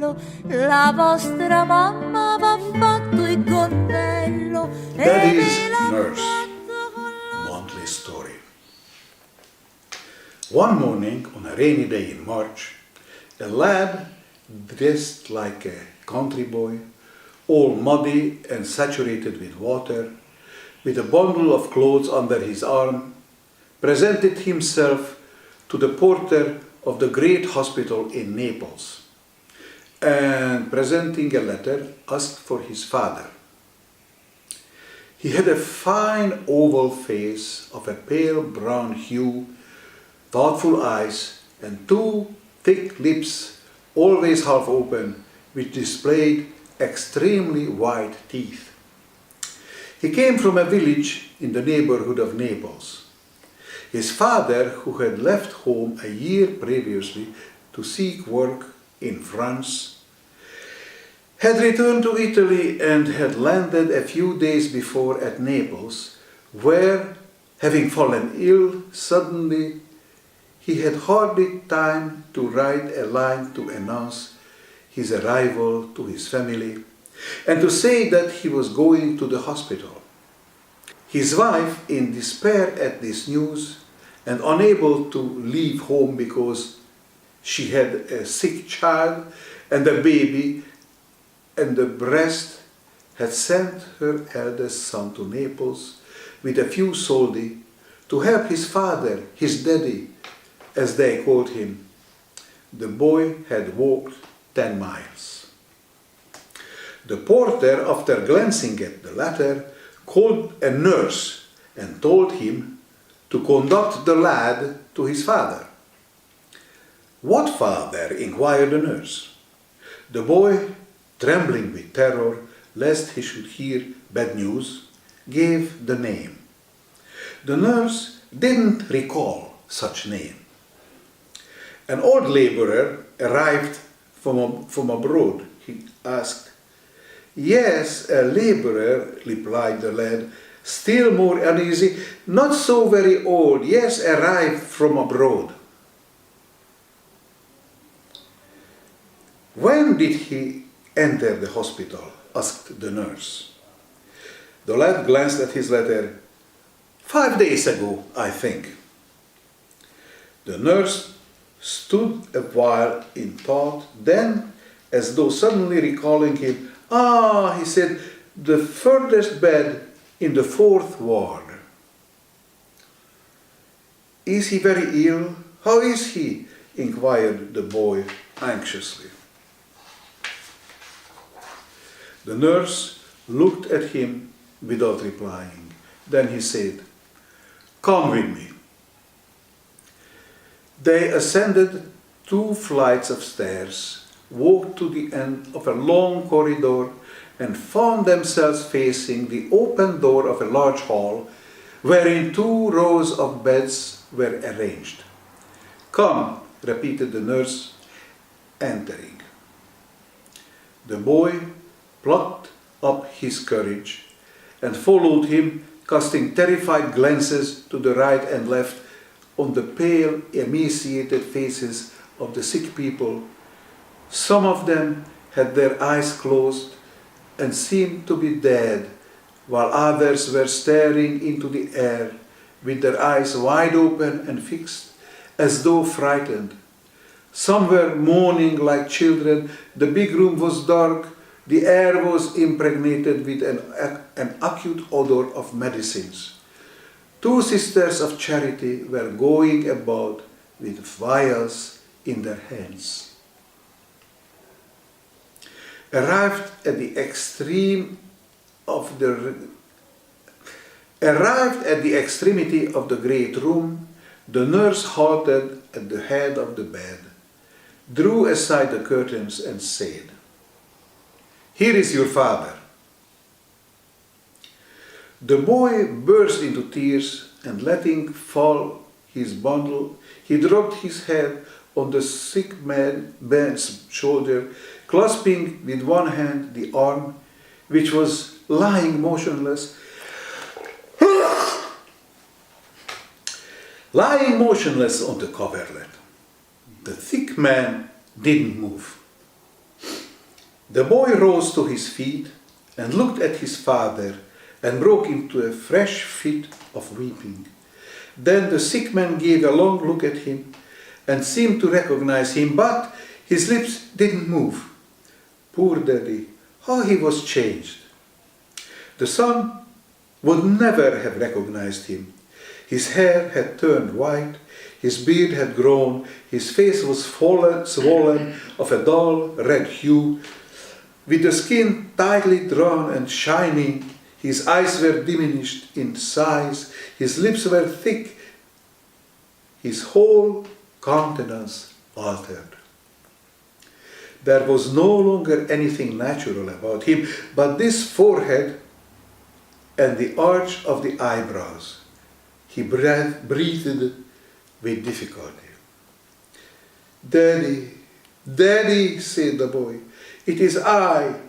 fratello, la vostra mamma va fatto il coltello. That is Nurse, monthly story. One morning, on a rainy day in March, a lad dressed like a country boy, all muddy and saturated with water, with a bundle of clothes under his arm, presented himself to the porter of the great hospital in Naples, and presenting a letter, asked for his father. He had a fine oval face of a pale brown hue, thoughtful eyes, and two thick lips, always half open, which displayed extremely white teeth. He came from a village in the neighborhood of Naples. His father, who had left home a year previously to seek work in France, had returned to Italy and had landed a few days before at Naples, where, having fallen ill suddenly, he had hardly time to write a line to announce his arrival to his family and to say that he was going to the hospital. His wife, in despair at this news and unable to leave home because she had a sick child and a baby and the breast, had sent her eldest son to Naples with a few soldi to help his father, his daddy, as they called him. The boy had walked 10 miles. The porter, after glancing at the letter, called a nurse and told him to conduct the lad to his father. "What father?" inquired the nurse. The boy, trembling with terror lest he should hear bad news, gave the name. The nurse didn't recall such name. An old laborer arrived from abroad. He asked. "Yes, a laborer," replied the lad, still more uneasy. "Not so very old. Yes, arrived from abroad." "When did he enter the hospital?" asked the nurse. The lad glanced at his letter. 5 days ago, I think." The nurse stood a while in thought, then, as though suddenly recalling him, "Ah," he said, "the furthest bed in the 4th ward." "Is he very ill? How is he?" inquired the boy anxiously. The nurse looked at him without replying. Then he said, "Come with me." They ascended 2 flights of stairs, walked to the end of a long corridor, and found themselves facing the open door of a large hall, wherein 2 rows of beds were arranged. "Come," repeated the nurse, entering. The boy plucked up his courage and followed him, casting terrified glances to the right and left on the pale, emaciated faces of the sick people. Some of them had their eyes closed and seemed to be dead, while others were staring into the air with their eyes wide open and fixed, as though frightened. Some were moaning like children. The big room was dark. The air was impregnated with an acute odor of medicines. 2 sisters of charity were going about with vials in their hands. Arrived at the extremity of the great room, the nurse halted at the head of the bed, drew aside the curtains and said, "Here is your father." The boy burst into tears, and letting fall his bundle, he dropped his head on the sick man's shoulder, clasping with one hand the arm which was lying motionless on the coverlet. The sick man didn't move. The boy rose to his feet and looked at his father and broke into a fresh fit of weeping. Then the sick man gave a long look at him and seemed to recognize him, but his lips didn't move. Poor Daddy, how he was changed. The son would never have recognized him. His hair had turned white, his beard had grown, his face was swollen of a dull red hue, with the skin tightly drawn and shining. His eyes were diminished in size, his lips were thick, his whole countenance altered. There was no longer anything natural about him, but this forehead and the arch of the eyebrows. He breathed with difficulty. "Daddy, Daddy," said the boy, "it is I.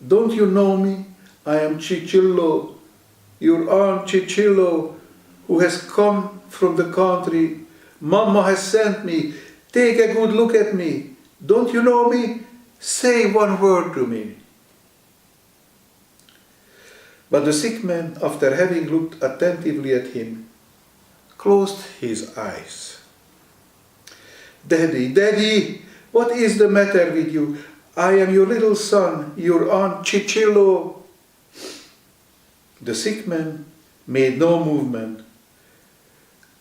Don't you know me? I am Cicillo, your Aunt Cicillo, who has come from the country. Mamma has sent me. Take a good look at me. Don't you know me? Say one word to me." But the sick man, after having looked attentively at him, closed his eyes. "Daddy, Daddy, what is the matter with you? I am your little son, your Aunt Cicillo." The sick man made no movement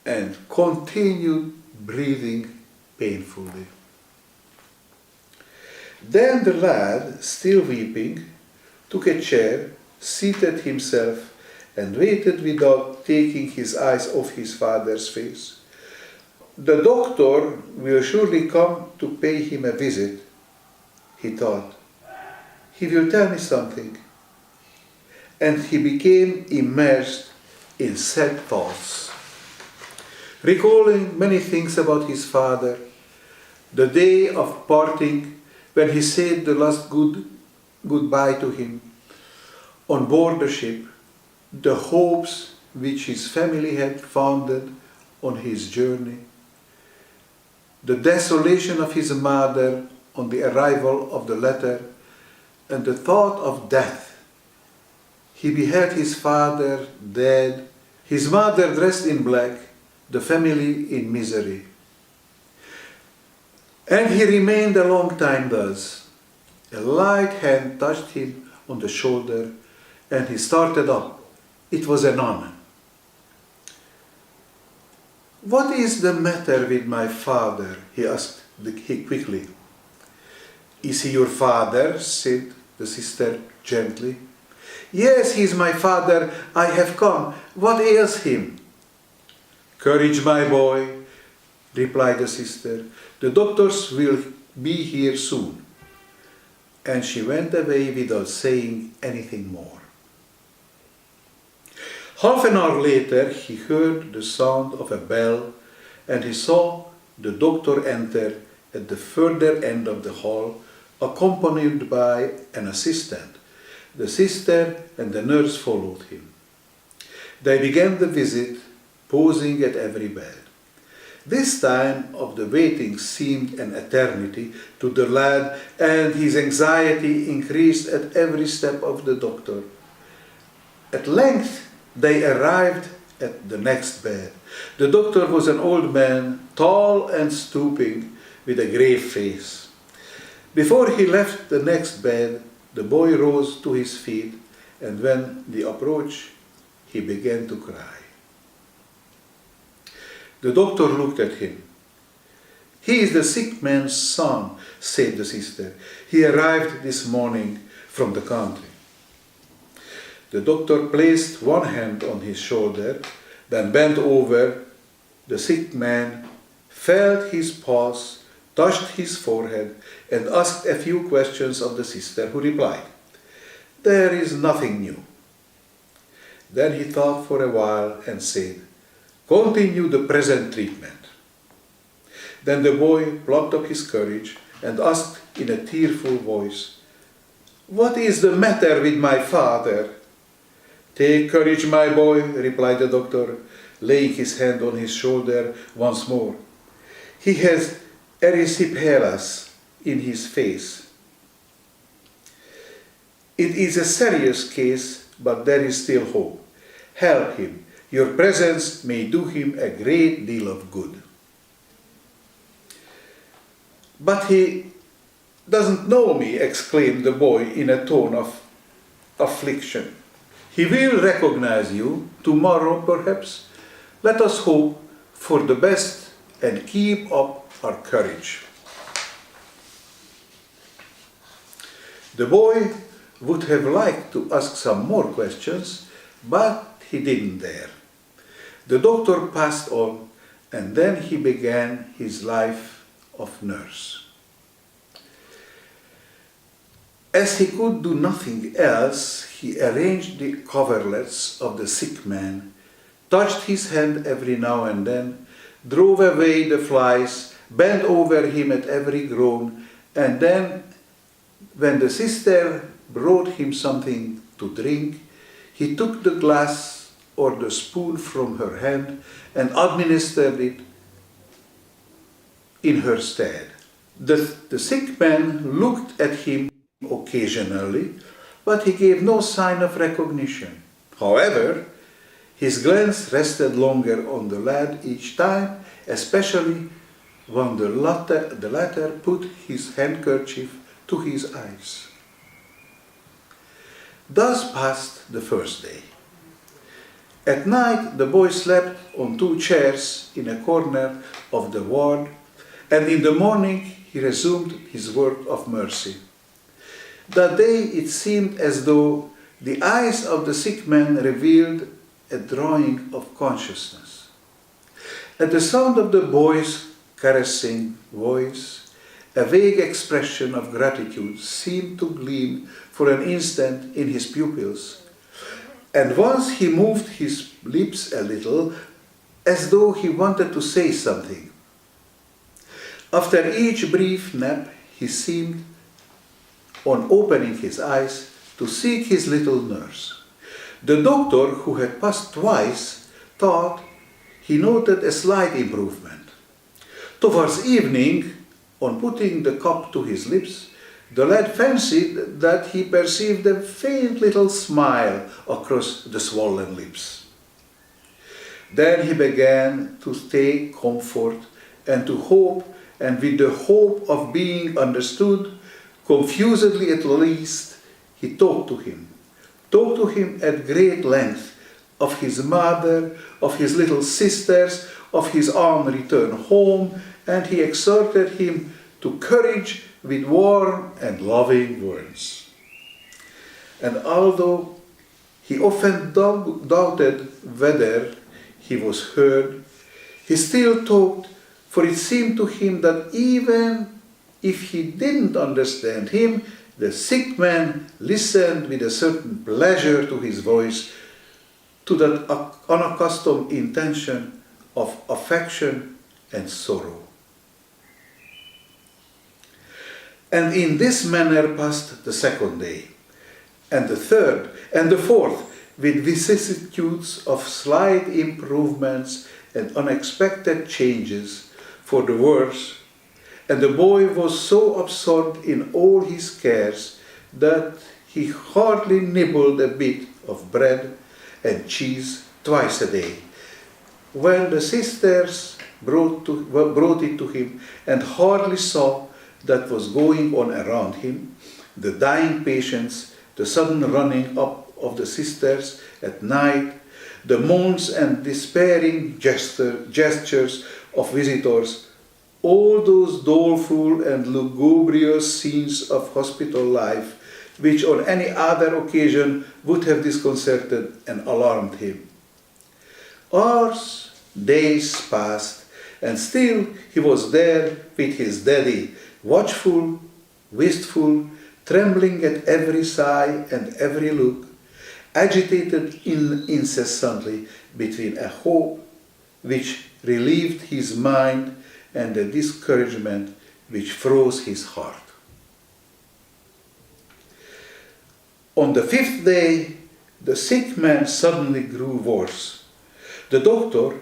and continued breathing painfully. Then the lad, still weeping, took a chair, seated himself, and waited without taking his eyes off his father's face. "The doctor will surely come to pay him a visit," he thought. "He will tell me something." And he became immersed in sad thoughts, recalling many things about his father, the day of parting when he said the last goodbye to him on board the ship, the hopes which his family had founded on his journey, the desolation of his mother on the arrival of the letter, and the thought of death. He beheld his father dead, his mother dressed in black, the family in misery. And he remained a long time thus. A light hand touched him on the shoulder, and he started up. It was a nun. "What is the matter with my father?" he asked quickly. "Is he your father?" said the sister gently. "Yes, he is my father. I have come. What ails him?" "Courage, my boy," replied the sister. "The doctors will be here soon." And she went away without saying anything more. Half an hour later, he heard the sound of a bell, and he saw the doctor enter at the further end of the hall, accompanied by an assistant. The sister and the nurse followed him. They began the visit, pausing at every bed. This time of the waiting seemed an eternity to the lad, and his anxiety increased at every step of the doctor. At length, they arrived at the next bed. The doctor was an old man, tall and stooping, with a grave face. Before he left the next bed, the boy rose to his feet, and when they approached, he began to cry. The doctor looked at him. "He is the sick man's son," said the sister. "He arrived this morning from the country." The doctor placed one hand on his shoulder, then bent over the sick man, felt his pulse, touched his forehead, and asked a few questions of the sister, who replied, "There is nothing new." Then he thought for a while and said, "Continue the present treatment." Then the boy plucked up his courage and asked in a tearful voice, "What is the matter with my father?" "Take courage, my boy," replied the doctor, laying his hand on his shoulder once more. "He has erysipelas in his face." It is a serious case, but there is still hope. Help him. Your presence may do him a great deal of good. But he doesn't know me, exclaimed the boy in a tone of affliction. He will recognize you tomorrow, perhaps. Let us hope for the best and keep up our courage. The boy would have liked to ask some more questions, but he didn't dare. The doctor passed on, and then he began his life of nurse. As he could do nothing else, he arranged the coverlets of the sick man, touched his hand every now and then, drove away the flies, bent over him at every groan, and then, when the sister brought him something to drink, he took the glass or the spoon from her hand and administered it in her stead. The sick man looked at him occasionally, but he gave no sign of recognition. However, his glance rested longer on the lad each time, especially when the latter put his handkerchief to his eyes. Thus passed the first day. At night, the boy slept on 2 chairs in a corner of the ward, and in the morning he resumed his work of mercy. That day it seemed as though the eyes of the sick man revealed a drawing of consciousness. At the sound of the boy's caressing voice, a vague expression of gratitude seemed to gleam for an instant in his pupils, and once he moved his lips a little, as though he wanted to say something. After each brief nap, he seemed, on opening his eyes, to seek his little nurse. The doctor, who had passed twice, thought he noted a slight improvement. Towards evening, on putting the cup to his lips, the lad fancied that he perceived a faint little smile across the swollen lips. Then he began to take comfort and to hope, and with the hope of being understood, confusedly at least, he talked to him at great length of his mother, of his little sisters, of his own return home, and he exhorted him to courage with warm and loving words. And although he often doubted whether he was heard, he still talked, for it seemed to him that even if he didn't understand him, the sick man listened with a certain pleasure to his voice, to that unaccustomed intention of affection and sorrow. And in this manner passed the second day, and the third, and the fourth, with vicissitudes of slight improvements and unexpected changes for the worse, and the boy was so absorbed in all his cares that he hardly nibbled a bit of bread and cheese twice a day. When the sisters brought it to him and hardly saw that was going on around him, the dying patients, the sudden running up of the sisters at night, the moans and despairing gestures of visitors, all those doleful and lugubrious scenes of hospital life, which on any other occasion would have disconcerted and alarmed him. Hours, days passed, and still he was there with his daddy, watchful, wistful, trembling at every sigh and every look, agitated incessantly between a hope which relieved his mind and a discouragement which froze his heart. On the 5th day, the sick man suddenly grew worse. The doctor,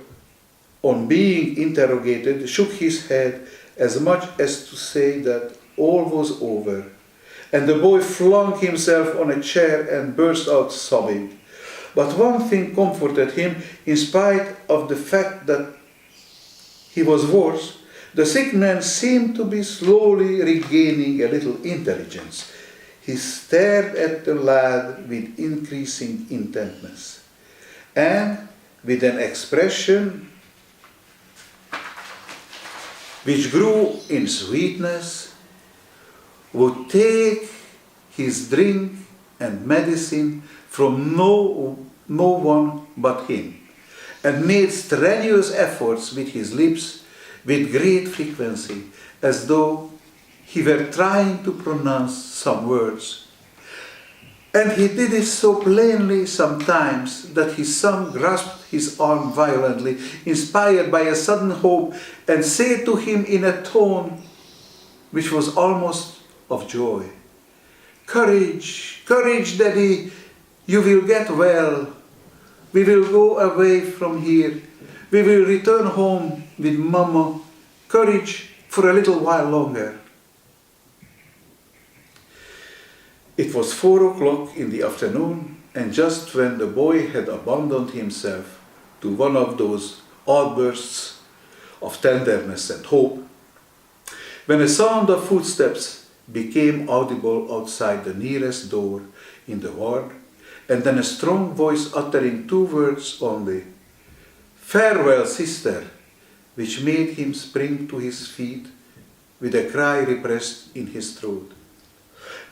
on being interrogated, shook his head as much as to say that all was over, and the boy flung himself on a chair and burst out sobbing. But one thing comforted him, in spite of the fact that he was worse. The sick man seemed to be slowly regaining a little intelligence. He stared at the lad with increasing intentness, and with an expression which grew in sweetness, would take his drink and medicine from no one but him, and made strenuous efforts with his lips with great frequency, as though he were trying to pronounce some words. And he did it so plainly sometimes that his son grasped his arm violently, inspired by a sudden hope, and said to him in a tone which was almost of joy, "Courage, courage, Daddy, you will get well. We will go away from here. We will return home with Mama. Courage for a little while longer." It was 4 o'clock in the afternoon, and just when the boy had abandoned himself to one of those outbursts of tenderness and hope, when a sound of footsteps became audible outside the nearest door in the ward, and then a strong voice uttering 2 words only, "Farewell, sister," which made him spring to his feet with a cry repressed in his throat.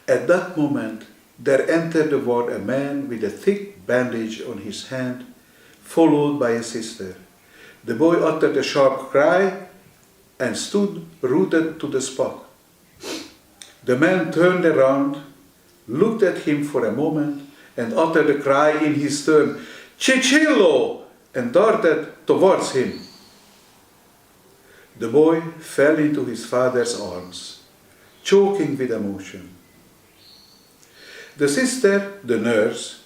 At that moment, there entered the ward a man with a thick bandage on his hand, followed by a sister. The boy uttered a sharp cry and stood rooted to the spot. The man turned around, looked at him for a moment, and uttered a cry in his turn, "Cicillo!" and darted towards him. The boy fell into his father's arms, choking with emotion. The sister, the nurse,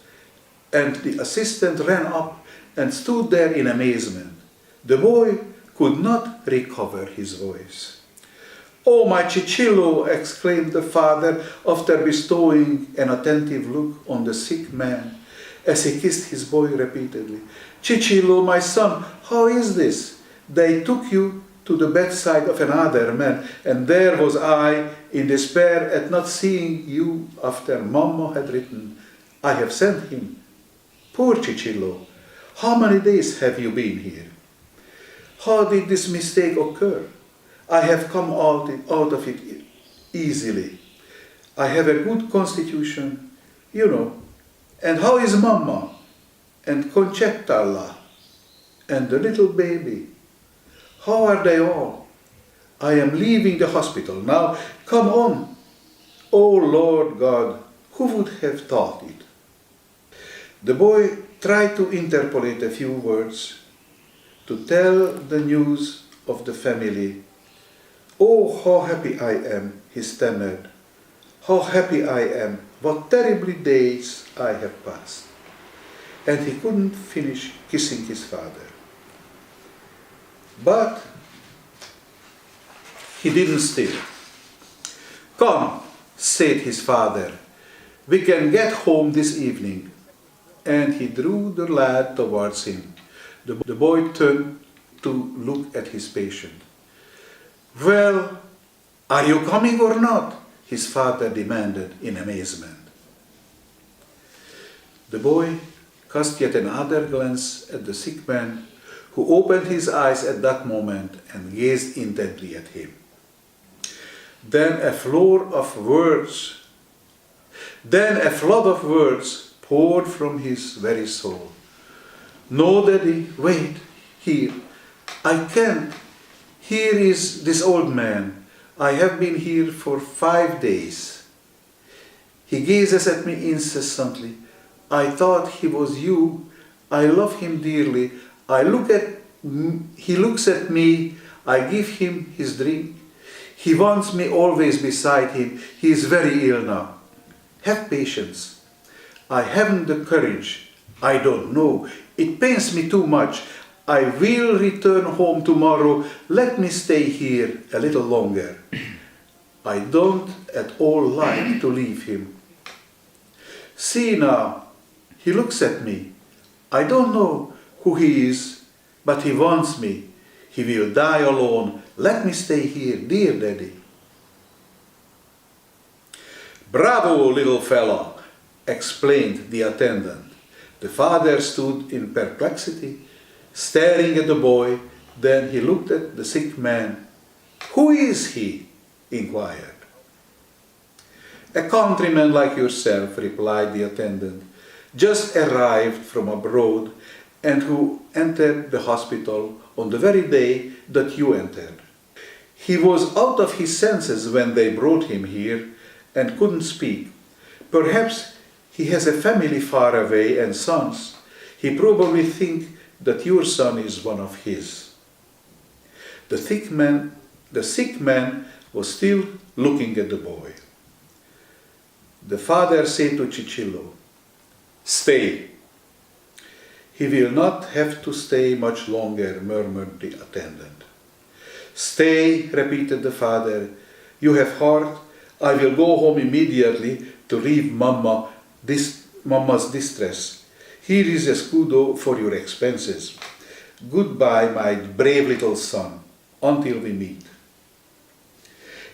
and the assistant ran up and stood there in amazement. The boy could not recover his voice. "Oh, my Cicillo!" exclaimed the father, after bestowing an attentive look on the sick man, as he kissed his boy repeatedly. "Cicillo, my son, how is this? They took you to the bedside of another man, and there was I, in despair at not seeing you after Mamma had written, 'I have sent him.' Poor Cicillo, how many days have you been here? How did this mistake occur? I have come out of it easily. I have a good constitution, you know. And how is Mamma? And Concetta, and the little baby? How are they all? I am leaving the hospital now. Come on. Oh, Lord God, who would have thought it?" The boy tried to interpolate a few words to tell the news of the family. "Oh, how happy I am," he stammered. "How happy I am. What terrible days I have passed." And he couldn't finish kissing his father. But he didn't still. "Come," said his father, "we can get home this evening." And he drew the lad towards him. The boy turned to look at his patient. "Well, are you coming or not?" his father demanded in amazement. The boy cast yet another glance at the sick man, who opened his eyes at that moment and gazed intently at him. Then a flood of words poured from his very soul. "No, Daddy, wait, here. I can't. Here is this old man. I have been here for 5 days. He gazes at me incessantly. I thought he was you. I love him dearly. He looks at me. I give him his drink. He wants me always beside him. He is very ill now. Have patience. I haven't the courage. I don't know. It pains me too much. I will return home tomorrow. Let me stay here a little longer." I don't at all like to leave him. See now, he looks at me. I don't know who he is, but he wants me. He will die alone. Let me stay here, dear Daddy. Bravo, little fellow, explained the attendant. The father stood in perplexity, staring at the boy. Then he looked at the sick man. Who is he? Inquired. A countryman like yourself, replied the attendant, just arrived from abroad and who entered the hospital on the very day that you entered. He was out of his senses when they brought him here and couldn't speak. Perhaps he has a family far away and sons. He probably thinks that your son is one of his. The sick man was still looking at the boy. The father said to Cicillo, "Stay." "He will not have to stay much longer," murmured the attendant. "Stay," repeated the father. "You have heard. I will go home immediately to relieve Mamma's distress. Here is a scudo for your expenses. Goodbye, my brave little son, until we meet."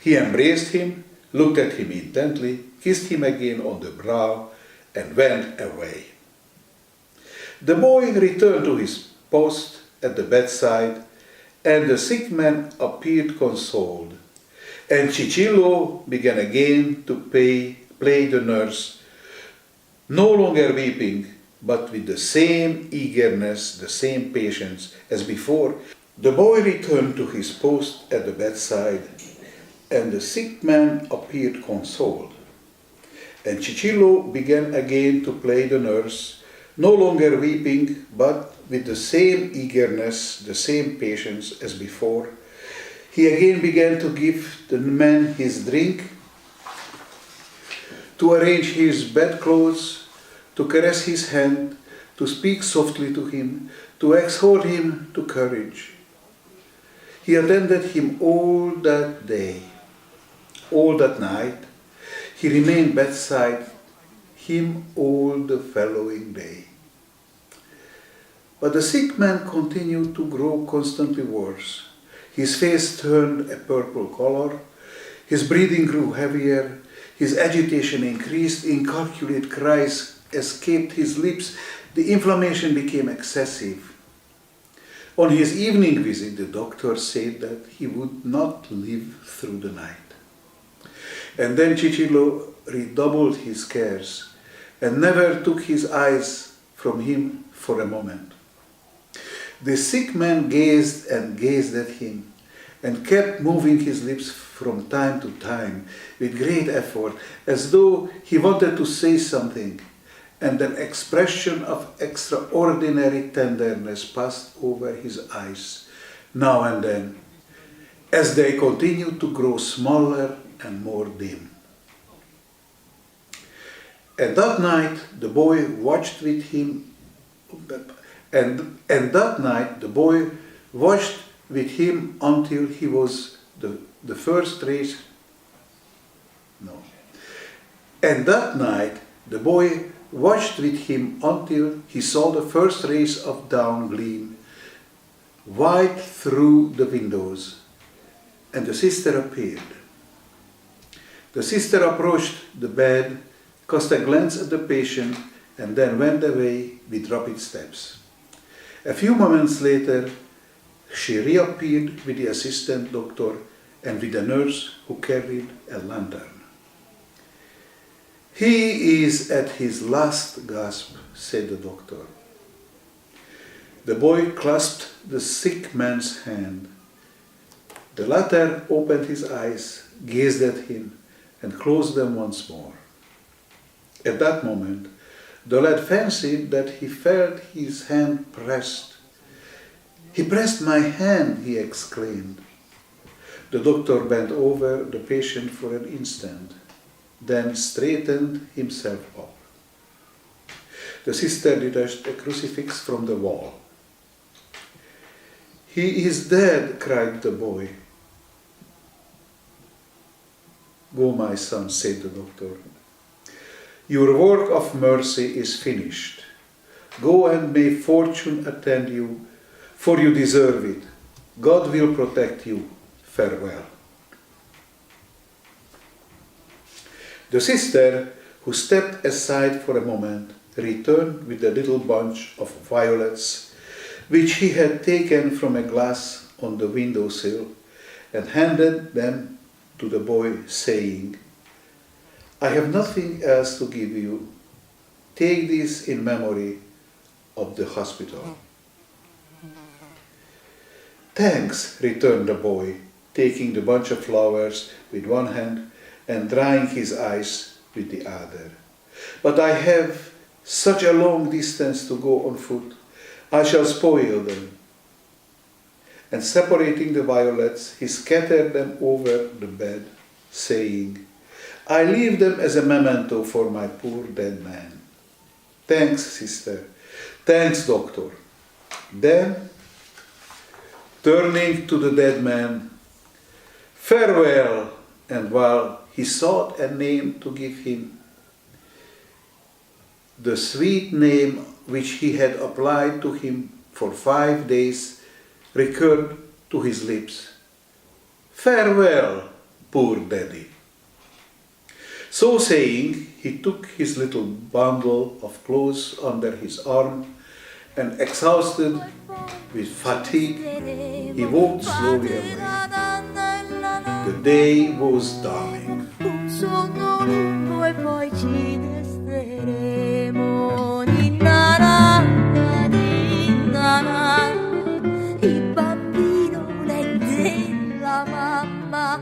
He embraced him, looked at him intently, kissed him again on the brow, and went away. The boy returned to his post at the bedside, and the sick man appeared consoled. And Cicillo began again to play the nurse, no longer weeping, but with the same eagerness, the same patience as before. The boy returned to his post at the bedside, and the sick man appeared consoled. And Cicillo began again to play the nurse, no longer weeping, but with the same eagerness, the same patience as before. He again began to give the man his drink, to arrange his bedclothes, to caress his hand, to speak softly to him, to exhort him to courage. He attended him all that day, all that night. He remained beside him all the following day. But the sick man continued to grow constantly worse. His face turned a purple color, his breathing grew heavier, his agitation increased, inarticulate cries escaped his lips, the inflammation became excessive. On his evening visit, the doctor said that he would not live through the night. And then Cicillo redoubled his cares and never took his eyes from him for a moment. The sick man gazed and gazed at him and kept moving his lips from time to time with great effort, as though he wanted to say something, and an expression of extraordinary tenderness passed over his eyes now and then, as they continued to grow smaller and more dim. And that night the boy watched with him, until he was the first race. No. And that night the boy watched with him until he saw the first rays of dawn gleam white through the windows, and the sister appeared. The sister approached the bed, cast a glance at the patient, and then went away with rapid steps. A few moments later, she reappeared with the assistant doctor and with a nurse who carried a lantern. "He is at his last gasp," said the doctor. The boy clasped the sick man's hand. The latter opened his eyes, gazed at him, and closed them once more. At that moment, the lad fancied that he felt his hand pressed. "He pressed my hand," he exclaimed. The doctor bent over the patient for an instant, then straightened himself up. The sister detached a crucifix from the wall. "He is dead," cried the boy. Go, my son, said the doctor. Your work of mercy is finished. Go and may fortune attend you, for you deserve it. God will protect you. Farewell. The sister, who stepped aside for a moment, returned with a little bunch of violets, which he had taken from a glass on the windowsill, and handed them to the boy, saying, I have nothing else to give you. Take this in memory of the hospital. Thanks, returned the boy, taking the bunch of flowers with one hand and drying his eyes with the other. But I have such a long distance to go on foot. I shall spoil them. And separating the violets, he scattered them over the bed, saying, I leave them as a memento for my poor dead man. Thanks, sister. Thanks, doctor. Then, turning to the dead man, farewell, and while he sought a name to give him, the sweet name which he had applied to him for 5 days recurred to his lips. Farewell, poor daddy. So saying, he took his little bundle of clothes under his arm, and exhausted with fatigue, he walked slowly away. The day was dawning. Un sogno lungo e poi ci resteremo. Ninna nanna, ninna nanna. Il bambino della mamma